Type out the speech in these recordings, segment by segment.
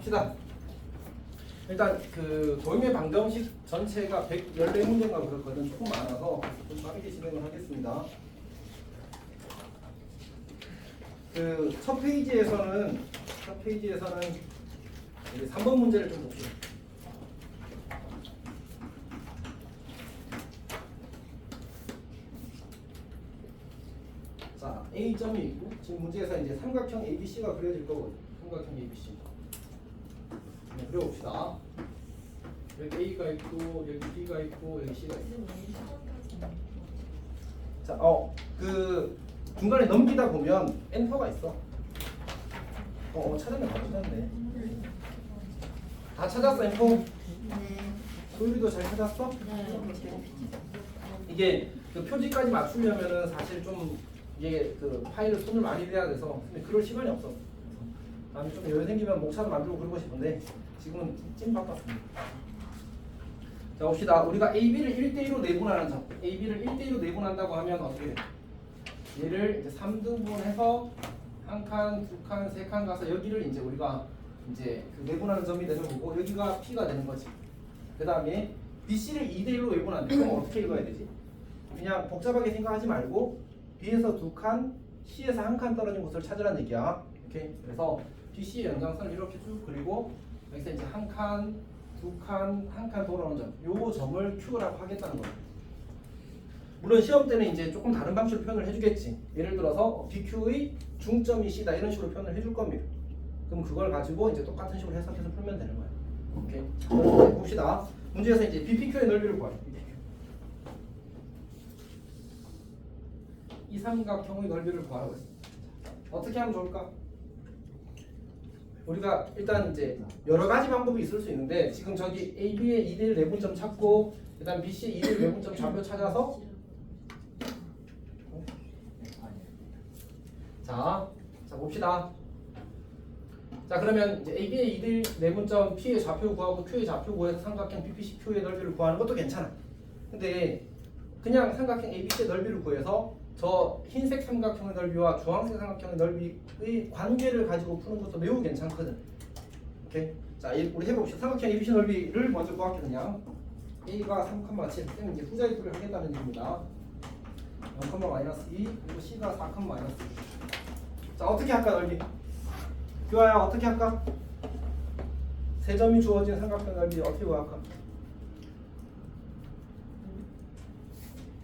갑시다. 일단 그 도형의 방정식 전체가 114문제인가 그렇거든. 조금 많아서 좀 빠르게 진행을 하겠습니다. 그 첫 페이지에서는 이제 3번 문제를 좀 볼게요. 자, A점이 있고 지금 문제에서 이제 삼각형 ABC가 그려질 거거든요. 삼각형 ABC. 네, 그려봅시다. 여기 A가 있고 여기 B가 있고 여기 C가 있고. 자, 그 중간에 넘기다 보면 엔터가 있어. 찾았네, 다 찾았네. 다 찾았어, 엔터? 네. 소율이도 잘 찾았어? 이게 그 표지까지 맞추려면은 사실 좀 이게 그 파일을 손을 많이 대야 돼서 근데 그럴 시간이 없었어. 다음에 좀 여유 생기면 목차도 만들고 그러고 싶은데 지금은 찜 바빴습니다. 자, 봅시다. 우리가 AB를 1대2로 내분하는 점. AB를 1대2로 내분한다고 하면 어떻게 돼? 얘를 이제 3등분해서 한 칸, 두 칸, 세 칸 가서 여기를 이제 우리가 이제 그 내분하는 점이 되는 거고 여기가 P가 되는 거지. 그 다음에 BC를 2대1로 내분한대. 그럼 어떻게 읽어야 되지? 그냥 복잡하게 생각하지 말고 B에서 두 칸, C에서 한 칸 떨어진 곳을 찾으라는 얘기야. 오케이? 그래서 BC의 연장선을 이렇게 쭉 그리고 여기서 이제 한 칸, 두 칸, 한 칸 돌아오는 점. 요 점을 Q라고 하겠다는 거야. 물론 시험 때는 이제 조금 다른 방식으로 표현을 해주겠지. 예를 들어서 BQ의 중점이 C다 이런 식으로 표현을 해줄 겁니다. 그럼 그걸 가지고 이제 똑같은 식으로 해석해서 풀면 되는 거야. 오케이. 그럼 봅시다. 문제에서 이제 BPQ의 넓이를 구하래. BPQ. 이 삼각형의 넓이를 구하라고 했어. 어떻게 하면 좋을까? 우리가 일단 이제 여러 가지 방법이 있을 수 있는데 지금 저기 AB의 2대1 내분점 찾고 그다음 BC의 2대1 내분점 좌표 찾아서 자 봅시다. 자 그러면 이제 AB의 2대1 내분점 P의 좌표 구하고 Q의 좌표 구해서 삼각형 BPCQ의 넓이를 구하는 것도 괜찮아. 근데 그냥 삼각형 ABC의 넓이를 구해서 저 흰색 삼각형의 넓이와 주황색 삼각형의 넓이의 관계를 가지고 푸는 것도 매우 괜찮거든. 오케이. 자, 우리 해봅시다. 삼각형 ABC 넓이를 먼저 구할게 그냥. A가 3,7. 쌤은 이제 후자입부를 하겠다는 얘기입니다. 0,-2 그리고 C가 4,-2. 자, 어떻게 할까 넓이? 규아야 어떻게 할까? 세 점이 주어진 삼각형 넓이 어떻게 구할까?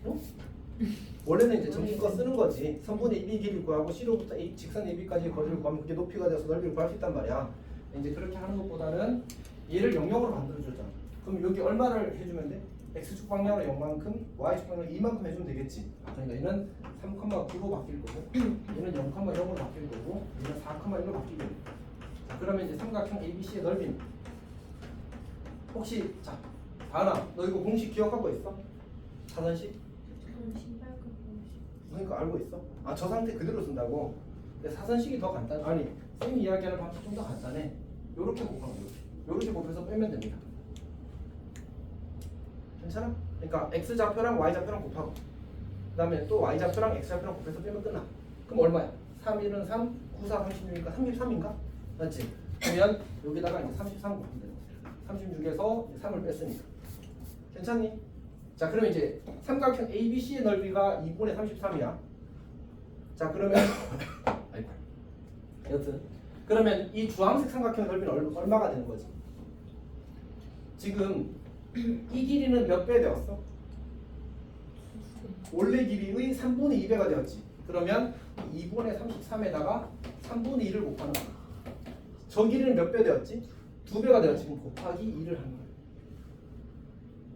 어? 원래는 이제 정식껏 쓰는 거지. 3분의 1이 길이 구하고 C로부터 직선 AB까지 거리를 구하면 그게 높이가 돼서 넓이를 구할 수 있단 말이야. 이제 그렇게 하는 것보다는 얘를 영역으로 만들어주자. 그럼 여기 얼마를 해주면 돼? X축 방향으로 0만큼, Y축 방향으로 2만큼 해주면 되겠지. 그러니까 얘는 3,9로 바뀔 거고 얘는 0,0으로 바뀔 거고 얘는 4,1로 바뀌게 돼. 자, 그러면 이제 삼각형 ABC의 넓이는 혹시 자 다은아 너 이거 공식 기억하고 있어? 사선식? 그러니까 알고 있어? 아, 저 상태 그대로 쓴다고? 근데 사선식이 더 간단. 아니, 쌤이 이야기하는 방식 좀 더 간단해. 요렇게 곱하면 요렇게 곱해서 빼면 됩니다. 괜찮아? 그러니까 x 좌표랑 y 좌표랑 곱하고 그다음에 또 y 좌표랑 x 좌표랑 곱해서 빼면 끝나. 그럼 얼마야? 3, 1은 3, 9, 4, 36이니까 33인가? 맞지? 그러면 여기다가 이제 33 곱하면 되는 거야. 36에서 3을 뺐으니까. 괜찮니? 자 그러면 이제 삼각형 ABC의 넓이가 2분의 33이야. 자 그러면 아이고 여튼 그러면 이 주황색 삼각형 넓이는 얼마가 되는 거지? 지금 이 길이는 몇 배 되었어? 원래 길이의 3분의 2배가 되었지. 그러면 2분의 33에다가 3분의 2를 곱하는 거야. 저 길이는 몇 배 되었지? 2배가 되었지. 그럼 곱하기 2를 하는 거야.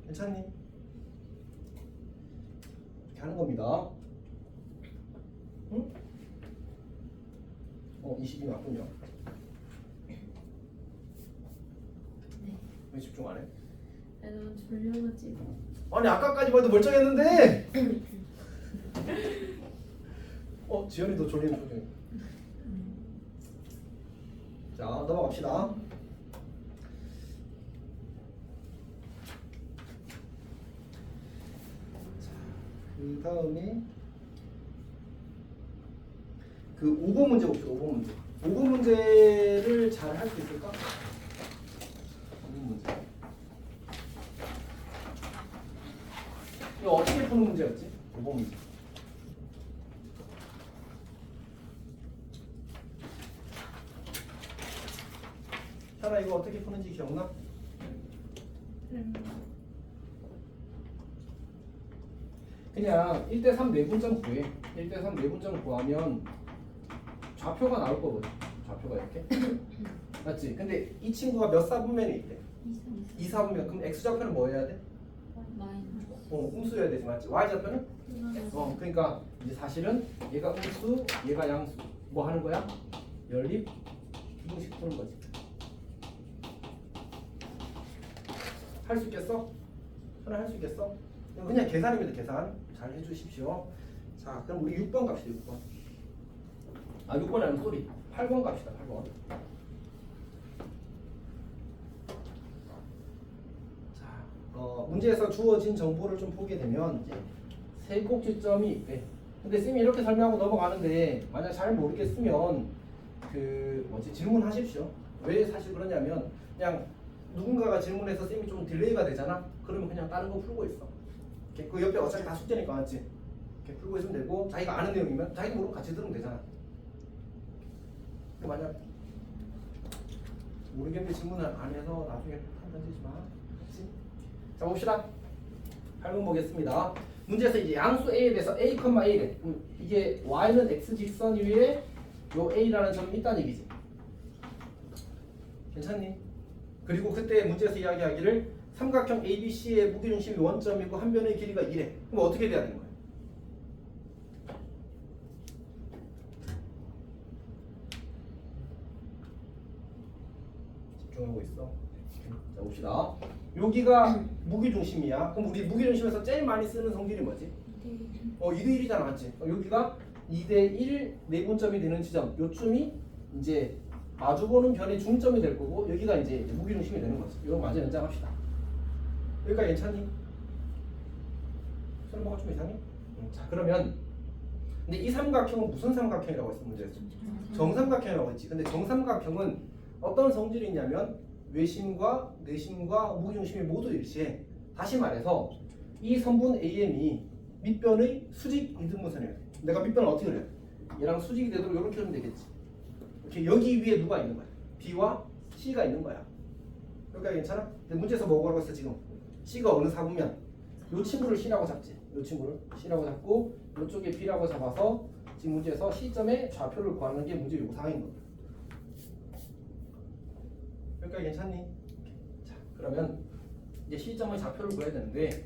괜찮니? 하는 겁니다. 응? 20이 맞군요. 네. 왜 집중 안 해? 너무 졸려가지고. 아니 아까까지 봐도 멀쩡했는데. 지연이도 졸리는 표정. 자 넘어갑시다. 그 다음에 그 5번 문제 봅시다. 5번 문제. 5번 문제를 잘 할 수 있을까? 괜찮아? 이거 어떻게 푸는지 기억나? 그냥 1대3 내분점 구해. 1대3 내분점 구하면 좌표가 나올 거거든. 좌표가 이렇게. 맞지? 근데 이 친구가 몇 사분면에 있대? 2, 4분면. 그럼 x좌표는 뭐 해야 돼? 마이너스. 음수여야 되지, 맞지? y좌표는? 그러니까 이제 사실은 얘가 음수, 얘가 양수. 뭐 하는 거야? 연립 비공식 푸는 거지. 할 수 있겠어? 하나 할 수 있겠어? 이거 그냥 계산입니다. 계산 잘 해주십시오. 자, 그럼 우리 6번 갑시다. 6번. 아, 6번이 아니면 소리. 8번 갑시다. 8번. 자, 문제에서 주어진 정보를 좀 보게 되면 이제 세 꼭지점이 있대. 근데 쌤이 이렇게 설명하고 넘어가는데 만약 잘 모르겠으면 그 뭐지 질문하십시오. 왜 사실 그러냐면 그냥 누군가가 질문해서 쌤이 좀 딜레이가 되잖아. 그러면 그냥 다른 거 풀고 있어. 이렇게 그 옆에 어차피 다 숙제니까 맞지? 이렇게 풀고 있으면 되고 자기가 아는 내용이면 자기가 모르고 같이 들으면 되잖아. 근데 만약 모르겠는데 질문을 안 해서 나중에 판단되지 마. 그렇지? 자 봅시다. 8번 보겠습니다. 문제에서 이제 양수 a에 대해서 a, a래. 이게 y는 x 직선 위에 요 a라는 점이 있다는 얘기지. 괜찮니? 그리고 그때 문제에서 이야기하기를 삼각형 ABC의 무게중심이 원점이고 한 변의 길이가 2래. 그럼 어떻게 돼야 되는 거야? 집중하고 있어. 자 봅시다. 여기가 무게중심이야. 그럼 우리 무게중심에서 제일 많이 쓰는 성질이 뭐지? 2대1이잖아, 맞지? 여기가 2대1 내분점이 되는 지점. 요쯤이 이제 마주보는 변의 중점이 될 거고 여기가 이제 무게중심이 되는 거지. 이거 마저 연장합시다. 여기까지 괜찮니? 소리 뭐가 좀 이상해? 자 그러면 근데 이 삼각형은 무슨 삼각형이라고 했어 문제에서? 정삼각형이라고 했지. 근데 정삼각형은 어떤 성질이 있냐면 외심과 내심과 무게중심이 모두 일치해. 다시 말해서 이 선분 AM이 밑변의 수직 이등분선이야. 내가 밑변을 어떻게 그래? 얘랑 수직이 되도록 이렇게 하면 되겠지. 이렇게 여기 위에 누가 있는 거야? B와 C가 있는 거야. 여기까지 괜찮아? 근데 문제에서 뭐라고 했어 지금? C가 어느 사분면? 요 친구를 C라고 잡지. 요 친구를 C라고 잡고 요쪽에 B라고 잡아서 지금 문제에서 C점의 좌표를 구하는 게 문제 요구사항인 거야. 여기까지 괜찮니? 자 그러면 이제 C점의 좌표를 구해야 되는데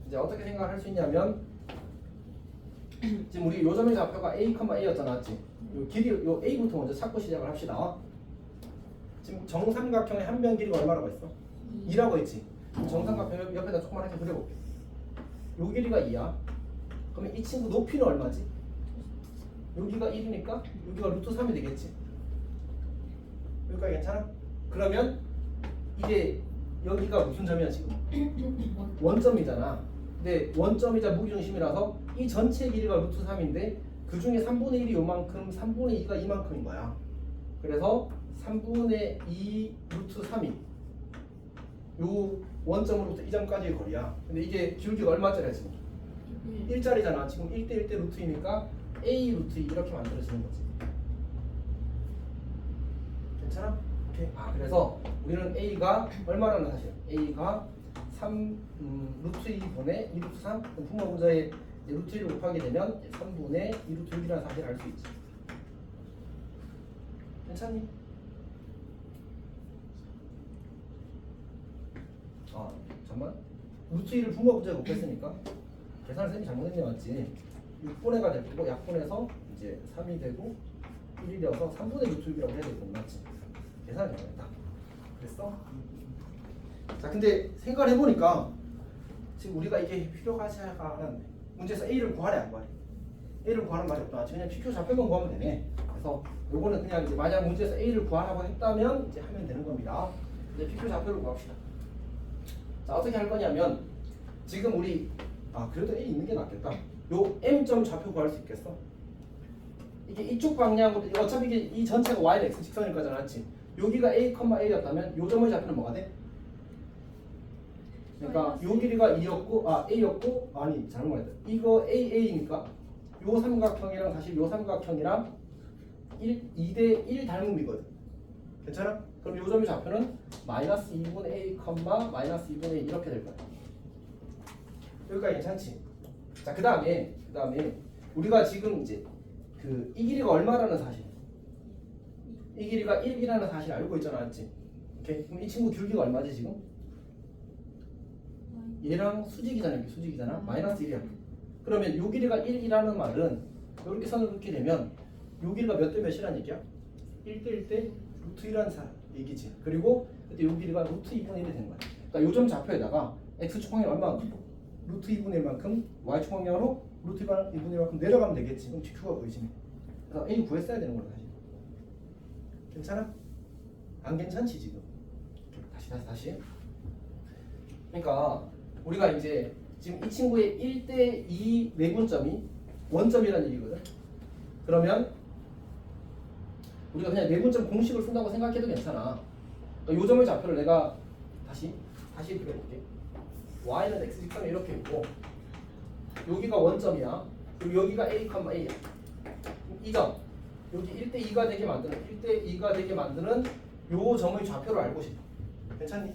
이제 어떻게 생각할 수 있냐면 지금 우리 요점의 좌표가 A, A였잖아, 맞지? 요 길이 요 A부터 먼저 찾고 시작을 합시다. 지금 정삼각형의 한 변 길이가 얼마라고 했어? 2라고 했지. 정삼각형 옆에다 조그맣게 그려볼게. 요 길이가 2야. 그러면 이 친구 높이는 얼마지? 여기가 1이니까 여기가 루트 3이 되겠지. 여기까지 괜찮아? 그러면 이게 여기가 무슨 점이야 지금? 원점이잖아. 근데 원점이자 무게중심이라서 이 전체 길이가 루트 3인데 그 중에 3분의 1이 요만큼, 3분의 2가 이만큼인 거야. 그래서 3분의 2 루트 3이 요 원점으로부터 이 점까지의 거리야. 근데 이게 기울기가 얼마짜리야 지금? 1짜리잖아. 지금 1대 1대 루트이니까 A 루트 2 이렇게 만들어지는 거지. 괜찮아? 오케이. 그래서 우리는 A가 얼마라는 사실? A가 3 루트 2분의 2 루트 3 분모분자의 루트 1을 곱하게 되면 3분의 2 루트 6이라는 사실을 알 수 있지. 괜찮니? 잠깐만. 루트 1을 분모분자에 곱했으니까 계산을 쌤이 잘못했네, 맞지? 6분의가 될 거고 약분해서 이제 3이 되고 1이 되어서 3분의 루트 6이라고 해야 되겠군, 맞지? 계산을 잘못했다. 됐어? 자, 근데 생각을 해보니까 지금 우리가 이게 필요하지 않은 문제에서 A를 구하래 안 구하래? A를 구하는 말이 없다. 그냥 PQ 좌표만 구하면 되네. 그래서 요거는 그냥 이제 만약 문제에서 A를 구하라고 했다면 이제 하면 되는 겁니다. 이제 PQ 좌표를 구합시다. 자, 어떻게 할 거냐면 지금 우리 그래도 A 있는 게 낫겠다. 요 M점 좌표 구할 수 있겠어? 이게 이쪽 방향으로 어차피 이게 이 전체가 Y는 X 직선일 거잖아, 맞지? 여기가 A, A였다면 요 점의 좌표는 뭐가 돼? 그러니까 요 길이가 2였고 A였고 아니 잘못했다. 이거 AA니까 요 삼각형이랑 사실 요 삼각형이랑 2대1 닮음이거든. 괜찮아? 그럼 요 점의 좌표는 마이너스 2분의 a, 마이너스 2분의 1 이렇게 될 거야. 여기까지 괜찮지? 자, 그 다음에 우리가 지금 이제 그 이 길이가 얼마라는 사실, 이 길이가 1이라는 사실 알고 있잖아, 맞지? 오케이. 그럼 이 친구 길이가 얼마지 지금? 얘랑 수직이잖아, 이게 수직이잖아. 마이너스 1이야. 그러면 요 길이가 1이라는 말은 이렇게 선을 긋게 되면 요 길이가 몇 대 몇이라는 얘기야? 1대 1대 루트 1이라는 얘기지. 그리고 그때 요 길이가 루트 2분의 1이 되는 거야. 그러니까 요점 좌표에다가 x축 방향 얼마만큼? 루트 2분의 1만큼, y축 방향으로 루트 2분의 1만큼 내려가면 되겠지. 그럼 GQ가 보이지. 그래서 A 구했어야 되는 거야, 사실. 괜찮아? 안 괜찮지 지금? 다시. 그러니까 우리가 이제 지금 이 친구의 1대2 내분점이 원점이라는 얘기거든. 그러면 우리가 그냥 내분점 공식을 쓴다고 생각해도 괜찮아. 그러니까 요 점의 좌표를 내가 다시 그려볼게. y는 x 직선이 이렇게 있고 여기가 원점이야. 그리고 여기가 a, a야. 이 점 여기 1대2가 되게 만드는 요 점의 좌표를 알고 싶어. 괜찮니?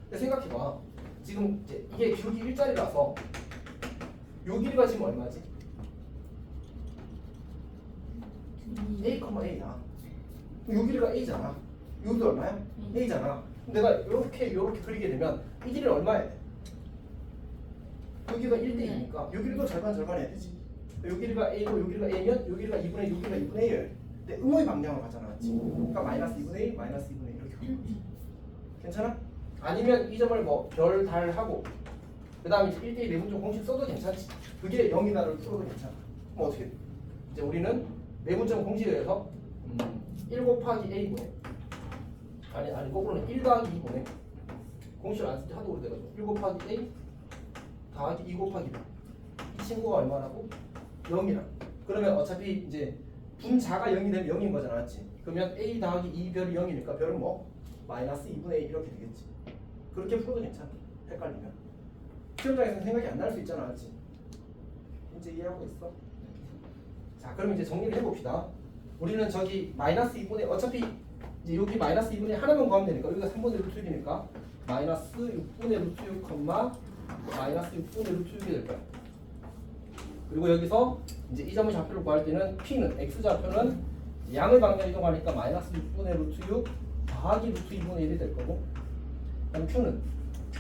근데 생각해봐. 지금 이제 이게 기울기 일자리라서 요 길이가 지금 얼마지? a, a야. 요 길이가 a잖아. 여기도 얼마야? a잖아. 내가 이렇게 그리게 되면 이 길이는 얼마야 돼? 여기가 1대2니까 요 길이도 절반 해야 되지. 요 길이가 a고 요 길이가 a면 요 길이가 2분의 1, 요 길이가 2분의 1. 근데 음의 방향을 가잖아, 맞지? 그러니까 마이너스 2분의 1, 마이너스 2분의 1 이렇게 가는 거지. 괜찮아? 아니면 이 점을 뭐 별, 달 하고 그 다음에 1대1 내분점 공식 써도 괜찮지. 그게 0이다를 써도 괜찮아. 그럼 어떻게 돼? 이제 우리는 내분점 공식에 의해서 1 곱하기 a분의 아니 거꾸로는 1 더하기 2분의 공식을 안 쓸 때 하도 오래돼가지고 1 곱하기 a 더하기 2 곱하기 b 이 친구가 얼마라고? 0이라. 그러면 어차피 이제 분자가 0이 되면 0인 거잖아, 맞지? 그러면 a 더하기 2 별이 0이니까 별은 뭐? 마이너스 2분의 1 이렇게 되겠지. 그렇게 풀어도 괜찮아. 헷갈리면 시험장에서는 생각이 안 날 수 있잖아, 맞지? 이제 이해하고 있어? 자, 그럼 이제 정리를 해봅시다. 우리는 저기 마이너스 2분의 어차피 이제 여기 마이너스 2분의 하나만 구하면 되니까 여기가 3분의 루트 6이니까 마이너스 6분의 루트 6, 마이너스 6분의 루트 6이 될 거야. 그리고 여기서 이제 이 점의 좌표를 구할 때는 P는 x 좌표는 양의 방향 이동하니까 마이너스 6분의 루트 6 더하기 루트 2분의 1이 될 거고, 그다음 Q는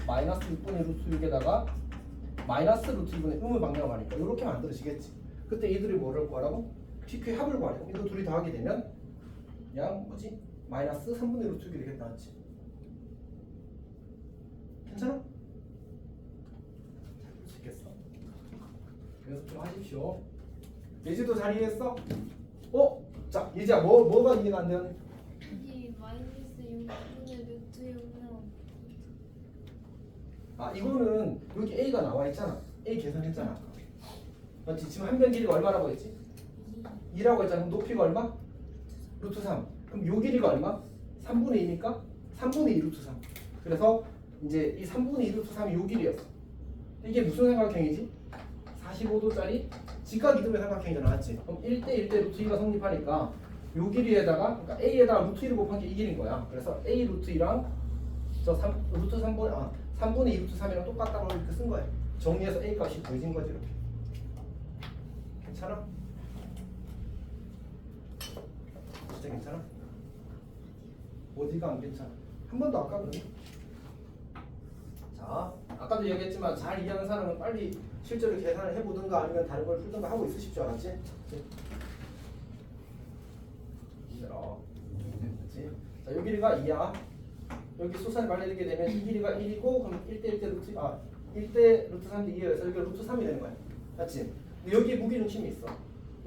마이너스 6분의 루트 6에다가 마이너스 루트 2분의 음의 방향을 하니까 이렇게 만들어지겠지. 그때 이들이 뭐를 구하라고? PQ의 합을 구하라고. 이거 둘이 더하게 되면 그냥 뭐지? 마이너스 3분의 루트 6이 되겠다, 맞지? 괜찮아? 잘 볼 수 있겠어? 연습 좀 하십시오. 예지도 잘 이해했어? 자, 예지야 뭐가 이해가 안 되는? 여기 마이너스 6분의 루트 6은 이거는 여기 a가 나와 있잖아. a 계산했잖아. 맞지? 지금 한 변 길이가 얼마라고 했지? 2라고 했잖아. 그럼 높이가 얼마? 루트 3. 그럼 요 길이가 얼마? 3분의 2니까 3분의 2 루트 3. 그래서 이제 이 3분의 2 루트 3이 요 길이였어. 이게 무슨 삼각형이지? 45도짜리 직각 이등변 삼각형이잖아, 맞지? 그럼 1대1대 루트 2가 성립하니까 요 길이에다가 그러니까 a에다가 루트 2를 곱한 게 이 길인 거야. 그래서 a 루트 2랑 저 루트 3분의 2 루트 3이랑 똑같다고 이렇게 쓴 거야. 정리해서 a 값이 보여진 거지, 이렇게. 괜찮아? 진짜 괜찮아? 어디가 안 괜찮아? 한 번도 아까 그러니? 자, 아까도 얘기했지만 잘 이해하는 사람은 빨리 실제로 계산을 해보든가 아니면 다른 걸 풀든가 하고 있으십시오, 알았지? 힘들어. 그렇지? 자, 요 길이가 2야. 여기 수산이 말리게 되면 이 길이가 1이고 그럼 1대 루트 3대 2여서 여기가 루트 3이 되는 거야. 맞지? 근데 여기에 무게중심이 있어.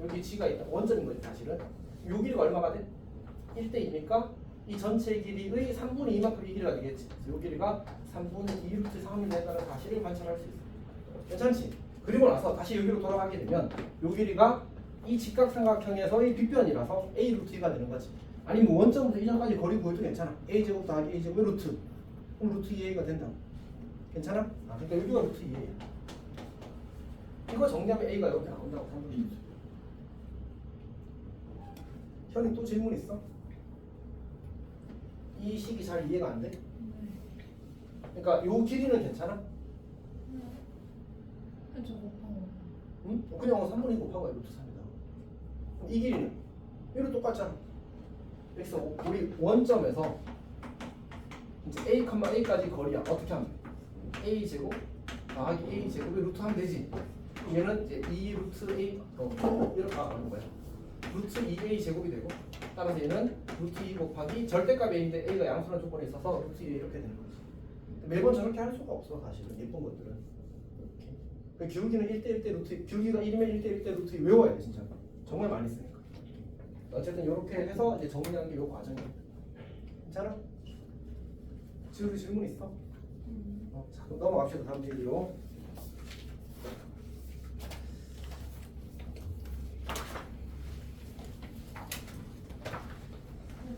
여기 g가 있다. 원점인 거지, 사실은. 요 길이가 얼마가 돼? 1대2니까 이 전체 길이의 3분의 2만큼 이 길이가 되겠지. 그래서 이 길이가 3분의 2 루트 3이 된다는 사실을 관찰할 수 있어. 괜찮지? 그리고 나서 다시 여기로 돌아가게 되면 이 길이가 이 직각삼각형에서의 빗변이라서 a 루트 2가 되는 거지. 아니면 원점부터 이점까지 거리 구해도 괜찮아. a제곱 더하기 a제곱의 루트. 그럼 루트 2a가 된다. 괜찮아? 그러니까 여기가 루트 2a야. 이거 정리하면 a가 여기 나온다고 3분의 2. 현이 또 질문 있어? 이 식이 잘 이해가 안 돼? 네. 그러니까 요 길이는 괜찮아? 저 곱한 거. 응? 그냥 3분의 2 곱하고 루트 3이다. 그럼 이 길이는 얘로 똑같잖아. 그래서 우리 원점에서 이제 A, A까지 거리야. 어떻게 하면 돼? A 제곱 더하기 A 제곱에 루트 하면 되지. 얘는 이제 2 루트 A 이렇게 가는 거야. 루트 2A 제곱이 되고, 따라서 얘는 루트 2 곱하기 절대값 A인데 A가 양수란 조건이 있어서 루트 2 이렇게 되는 거지. 매번 저렇게 할 수가 없어 사실은 예쁜 것들은. 이렇게. 기울기는 1대 1대 루트, 기울기가 1이면 1대 1대 루트 2 외워야 돼 진짜. 정말 많이 쓰니까. 어쨌든 이렇게 해서 이제 정리하는 게 이 과정이야. 괜찮아? 지우리 질문 있어? 자, 그럼 넘어갑시다. 다음 질문으로.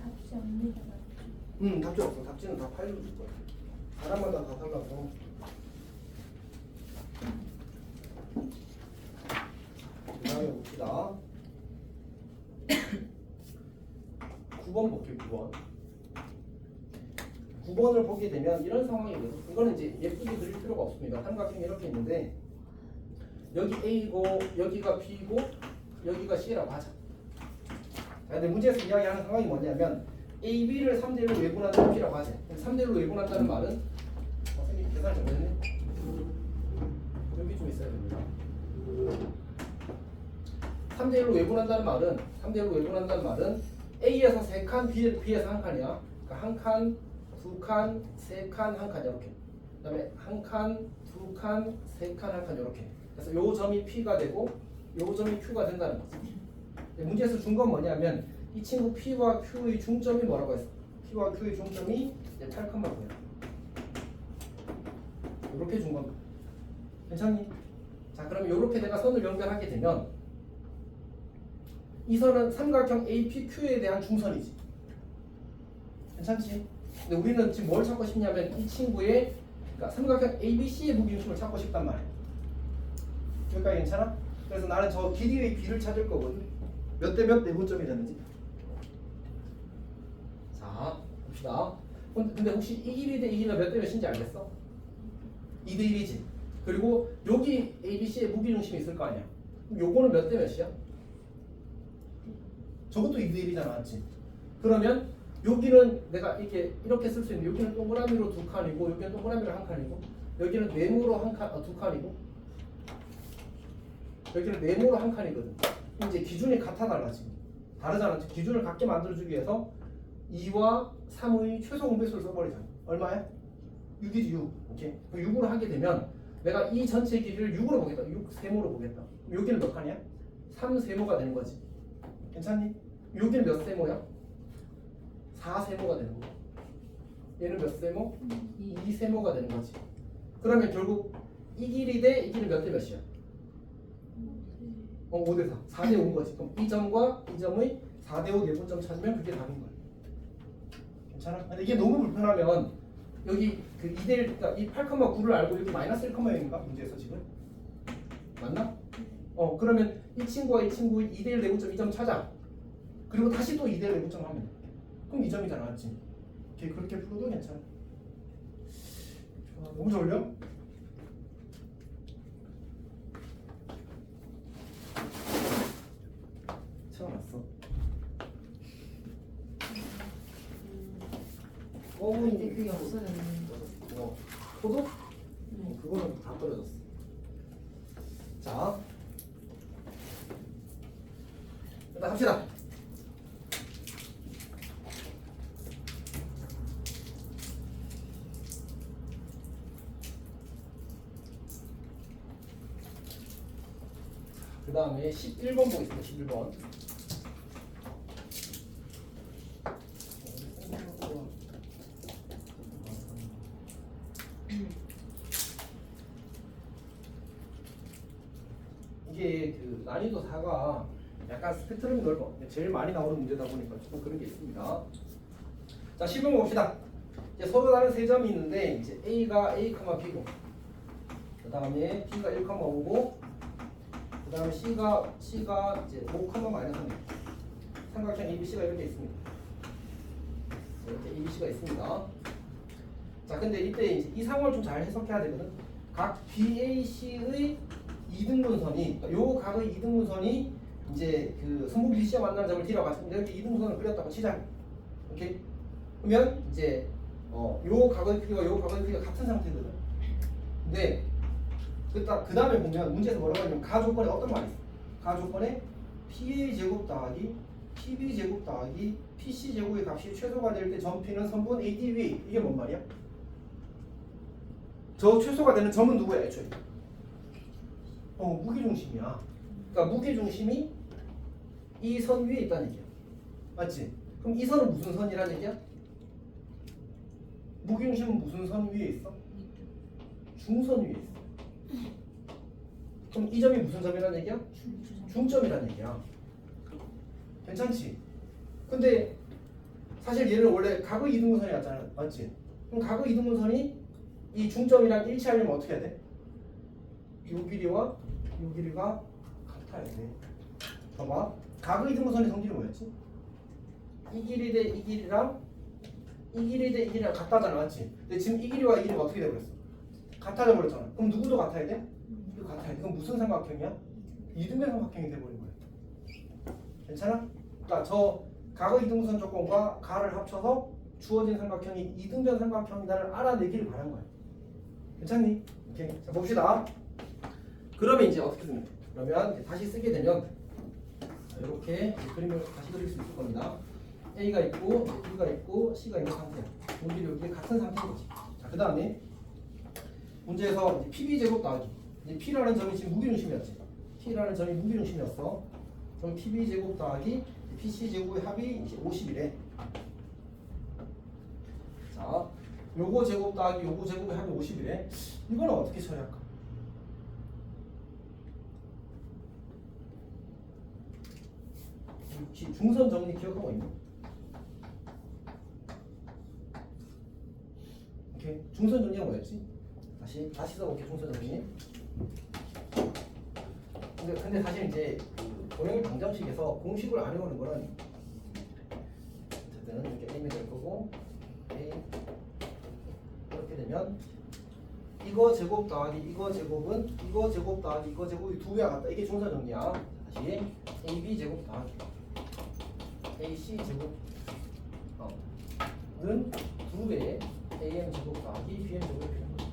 답지 않는 거 맞죠? 답지 없어. 답지는 다 파일로 줄 거야. 사람마다 다 달라서. 그 다음에 봅시다. 9번 볼게요. 9번. 9번을 보게 되면 이런 상황이 있어요. 이거는 이제 예쁘게 그릴 필요가 없습니다. 삼각형이 이렇게 있는데 여기 A고 여기가 B고 여기가 C라고 하자. 자, 근데 문제에서 이야기하는 상황이 뭐냐면 A, B를 3대1로 외분한다는 P라고 하지. 3대1로 외분한다는 말은 선생님 계산 잘못했네. 여기 좀 있어야 됩니다. 3대1로 외분한다는 말은 A에서 3칸, B에서 1칸이야. 그러니까 1칸, 2칸, 3칸, 1칸 이렇게. 그다음에 1칸, 2칸, 3칸, 1칸 이렇게. 그래서 요 점이 P가 되고 요 점이 Q가 된다는 거지. 문제에서 준 건 뭐냐면 이 친구 P와 Q의 중점이 뭐라고 했어? P와 Q의 중점이 8,9야. 이렇게 준 겁니다. 괜찮니? 자, 그럼 이렇게 내가 선을 연결하게 되면 이 선은 삼각형 APQ에 대한 중선이지. 괜찮지? 근데 우리는 지금 뭘 찾고 싶냐면 이 친구의 그러니까 삼각형 ABC의 무게중심을 찾고 싶단 말이야. 여기까지 괜찮아? 그래서 나는 저 길이의 B를 찾을 거거든. 몇 대 몇 내분점이 되는지. 자, 봅시다. 근데 혹시 이 길이 대 이 길이가 몇 대 몇인지 알겠어? 2대 1이지. 그리고 여기 ABC의 무게중심이 있을 거 아니야. 그럼 요거는 몇 대 몇이야? 저것도 2대 1이잖아, 맞지? 그러면 여기는 내가 이렇게 쓸 수 있는 여기는 동그라미로 2칸이고 여기는 동그라미로 1칸이고 여기는 네모로 2칸이고 여기는 네모로 1칸이거든. 이제 기준이 같아 달라지. 다르잖아. 기준을 같게 만들어주기 위해서 2와 3의 최소 공배수를 써버리잖아. 얼마야? 6이지 6. 오케이. 6으로 하게 되면 내가 이 전체 길이를 6으로 보겠다. 6 세모로 보겠다. 여기는 몇 칸이야? 3 세모가 되는 거지. 괜찮니? 여기는 몇 세모야? 4 세모가 되는 거야. 얘는 몇 세모? 2 세모가 되는 거지. 그러면 결국 이 길이 대 이 길이 몇 대 몇이야? 5대 4. 4대 5인 거지. 그럼 이 점과 이 점의 4대 5 내분점 찾으면 그게 답인 거야. 괜찮아? 근데 이게 너무 불편하면 여기 그 2대 1, 그러니까 이 8,9를 알고 여기 마이너스 1,0인가 문제에서 지금 맞나? 그러면 이 친구와 이 친구의 2대 1 내분점 이 점 찾아. 그리고 다시 또 2대 1 내분점 하면 돼. 그럼 이 점이잖아, 맞지? 그렇게 풀어도 괜찮아. 너무 졸려? 채워놨어. 이제 그게 없어졌네. 포도? 그거는 다 떨어졌어. 자, 일단 합시다. 그 다음에 11번 보겠습니다. 11번. 이게 그 난이도 4가 약간 스펙트럼이 넓어. 제일 많이 나오는 문제다 보니까 조금 그런 게 있습니다. 자, 11번 봅시다. 이제 서로 다른 세 점이 있는데 이제 A가 A, B고 그 다음에 B가 1,5고 그 다음에 C가 이제 5, -3 삼각형 ABC가 이렇게 있습니다. 이렇게 ABC가 있습니다. 자, 근데 이때 이제 이 상황을 좀 잘 해석해야 되거든. 각 BAC의 이등분선이, 요 각의 이등분선이 이제 그 선분 BC와 만나는 점을 D라고 하시면 이렇게 이등분선을 그렸다고 치자. 오케이? 그러면 이제 요 각의 크기와 요 각의 크기가 같은 상태거든. 근데 그 다음에 보면 문제에서 뭐라고 하냐면 가조건에 어떤 말이 있어? 가조건에 PA 제곱 더하기 PB 제곱 더하기 PC 제곱의 값이 최소가 될 때 점 P는 선분 AD 위에 있다. 이게 뭔 말이야? 저 최소가 되는 점은 누구야 애초에? 무게중심이야. 그러니까 무게중심이 이 선 위에 있다는 얘기야. 맞지? 그럼 이 선은 무슨 선이라는 얘기야? 무게중심은 무슨 선 위에 있어? 중선 위에 있어. 그럼 이 점이 무슨 점이라는 얘기야? 중점이라는 얘기야. 괜찮지? 근데 사실 얘는 원래 각의 이등분선이었잖아. 맞지? 그럼 각의 이등분선이 이 중점이랑 일치하려면 어떻게 해야 돼? 요 길이와 요 길이가 같아야 돼. 봐봐. 각의 이등분선의 성질이 뭐였지? 이 길이 대 이 길이랑 이 길이 대 이 길이랑 같다잖아. 맞지? 근데 지금 이 길이와 이 길이가 어떻게 돼버렸어? 같아져 버렸잖아. 그럼 누구도 같아야 돼? 이거 같아야 돼. 그럼 무슨 삼각형이야? 이등변 삼각형이 돼버린 거야. 괜찮아? 그러니까 저 각의 이등분선 조건과 가를 합쳐서 주어진 삼각형이 이등변 삼각형이다를 알아내기를 바란 거야. 괜찮니? 오케이. 자, 봅시다. 그러면 이제 어떻게 씁니까? 그러면 다시 쓰게 되면 이렇게 그림을 다시 그릴 수 있을 겁니다. A가 있고 B가 있고 C가 있는 상태야. 여기 같은 상태인 거지. 자, 그 다음에 문제에서 이제 PB 제곱 더하기. 이제 P라는 점이 지금 무게중심이었지. P라는 점이 무게중심이었어. 그럼 PB 제곱 더하기 PC 제곱의 합이 이제 50이래. 자, 요거 제곱 더하기 요거 제곱의 합이 50이래. 이거는 어떻게 처리할까? 혹시 중선 정리 기억하고 있니? 오케이. 중선 정리가 뭐였지? 다시 써볼게. 중선 정리. 근데 사실 이제 그 도형의 방정식에서 공식을 안 외우는 거는 어쨌든 이렇게 A이 될 거고 A 이렇게 되면 이거 제곱 더하기 이거 제곱은 이거 제곱 더하기 이거 제곱이 두 배가 같다. 이게 중선 정리야. 다시 AB 제곱 더하기 AC 제곱은 두 배의 AM 제곱 더하기 BM 제곱이 되는 거죠.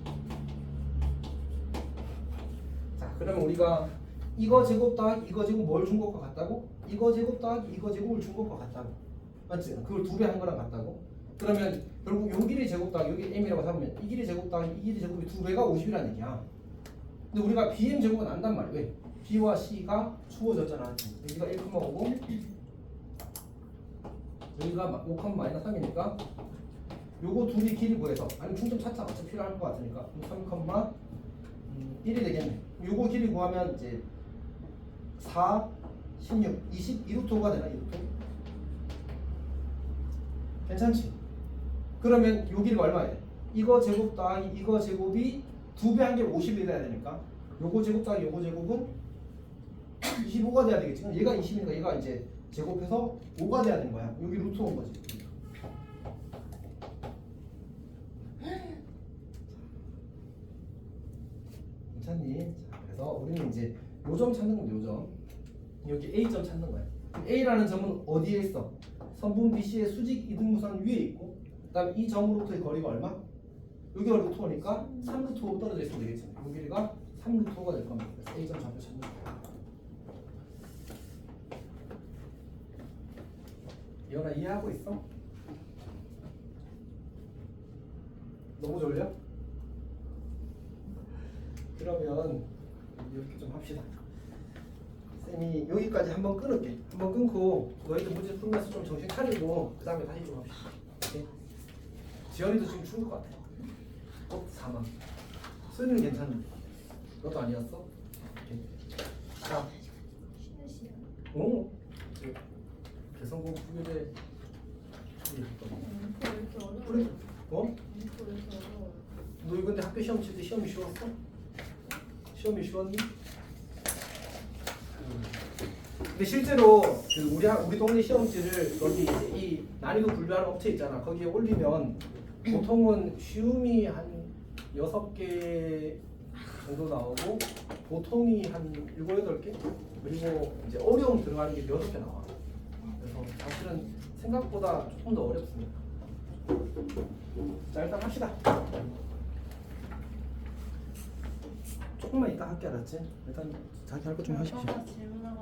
자, 그러면 우리가 이거 제곱 더하기 이거 제곱 뭘 준 것과 같다고? 이거 제곱 더하기 이거 제곱을 준 것과 같다고. 맞지? 그걸 두 배 한 거랑 같다고. 그러면 결국 요 길이 제곱 더하기 여기 m이라고 삼으면 이 길이 제곱 더하기 이 길이 제곱이 두 배가 50이라는 얘기야. 근데 우리가 bm 제곱은 안단 말이야. 왜? b와 c가 주어졌잖아. 여기가 1,5고 여기가 5,-3이니까 요거 둘이 길이 구해서 아니면 충점 찾자. 어차피 필요할 것 같으니까 3,1이 되겠네. 요거 길이 구하면 이제 4, 16, 22루트가 되나? 2루트? 괜찮지? 그러면 요 길이가 얼마야 돼? 이거 제곱 더하기 이거 제곱이 두 배 한 개 50이 돼야 되니까 요거 제곱 더하기 요거 제곱은 25가 돼야 되겠지. 얘가 20이니까 얘가 이제 제곱해서 5가 돼야 되는 거야. 여기 루트 온 거지. 괜찮니? 자, 그래서 우리는 이제 요점 찾는 건데 요점 여기 A점 찾는 거야. A라는 점은 어디에 있어? 선분 BC의 수직 이등분선 위에 있고 그다음 이 점으로부터의 거리가 얼마? 여기가 루트 5니까 3루트 5 떨어져 있으면 되겠지. 이 길이가 3루트 5가 될 겁니다. 그래서 A점 좌표 찾는 거야. 이현아 이해하고 있어? 너무 졸려? 그러면 이렇게 좀 합시다. 쌤이 여기까지 한번 끊을게. 한번 끊고 너희들 문제 풀면서 좀 정신 차리고 그 다음에 다시 좀 합시다. 오케이? 지연이도 지금 죽을 것 같아. 사망. 수연이는 괜찮은데 너도 아니었어? 오케이. 자, 쉬는 시간. 개성공 부교재 왜 이렇게 어려워? 그래? 왜 이렇게 어려워? 너 이거 근데 학교 시험 칠 때 시험이 쉬웠어? 시험이 쉬웠니? 근데 실제로 그 우리 동네 시험지를 여기 이제 이 난이도 분류하는 업체 있잖아. 거기에 올리면 보통은 쉬움이 한 6개 정도 나오고 보통이 한 7, 8개 그리고 이제 어려움 들어가는 게 6개 나와. 그래서 사실은 생각보다 조금 더 어렵습니다. 자 일단 합시다. 조금만 이따 할게 알았지? 일단 자기 할 거 좀 하십시오. 질문하고